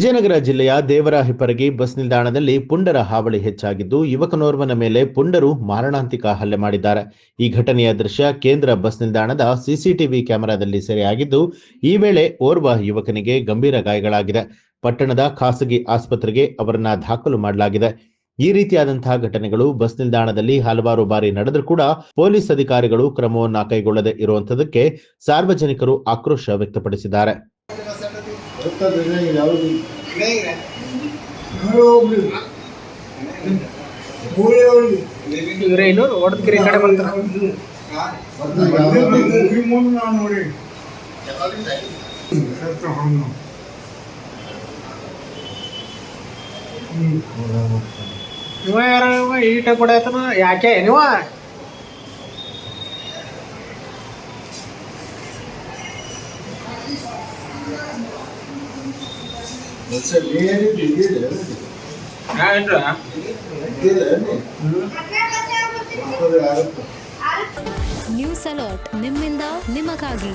ವಿಜಯನಗರ ಜಿಲ್ಲೆಯ ದೇವರಾಹಿಪ್ಪರಗಿ ಬಸ್ ನಿಲ್ದಾಣದಲ್ಲಿ ಪುಂಡರ ಹಾವಳಿ ಹೆಚ್ಚಾಗಿದ್ದು, ಯುವಕನೋರ್ವನ ಮೇಲೆ ಪುಂಡರು ಮಾರಣಾಂತಿಕ ಹಲ್ಲೆ ಮಾಡಿದ್ದಾರೆ. ಈ ಘಟನೆಯ ದೃಶ್ಯ ಕೇಂದ್ರ ಬಸ್ ನಿಲ್ದಾಣದ ಸಿಸಿಟಿವಿ ಕ್ಯಾಮೆರಾದಲ್ಲಿ ಸೆರೆಯಾಗಿದ್ದು, ಈ ವೇಳೆ ಓರ್ವ ಯುವಕನಿಗೆ ಗಂಭೀರ ಗಾಯಗಳಾಗಿದೆ. ಪಟ್ಟಣದ ಖಾಸಗಿ ಆಸ್ಪತ್ರೆಗೆ ಅವರನ್ನ ದಾಖಲು ಮಾಡಲಾಗಿದೆ. ಈ ರೀತಿಯಾದಂತಹ ಘಟನೆಗಳು ಬಸ್ ನಿಲ್ದಾಣದಲ್ಲಿ ಹಲವಾರು ಬಾರಿ ನಡೆದರೂ ಕೂಡ ಪೊಲೀಸ್ ಅಧಿಕಾರಿಗಳು ಕ್ರಮವನ್ನ ಕೈಗೊಳ್ಳದೆ ಇರುವಂತದಕ್ಕೆ ಸಾರ್ವಜನಿಕರು ಆಕ್ರೋಶ ವ್ಯಕ್ತಪಡಿಸಿದ್ದಾರೆ. ಈಟ ಕೊಡತನ ಯಾಕೆ ನೀವ ನ್ಯೂಸ್ ಅಲರ್ಟ್ ನಿಮ್ಮಿಂದ ನಿಮಗಾಗಿ.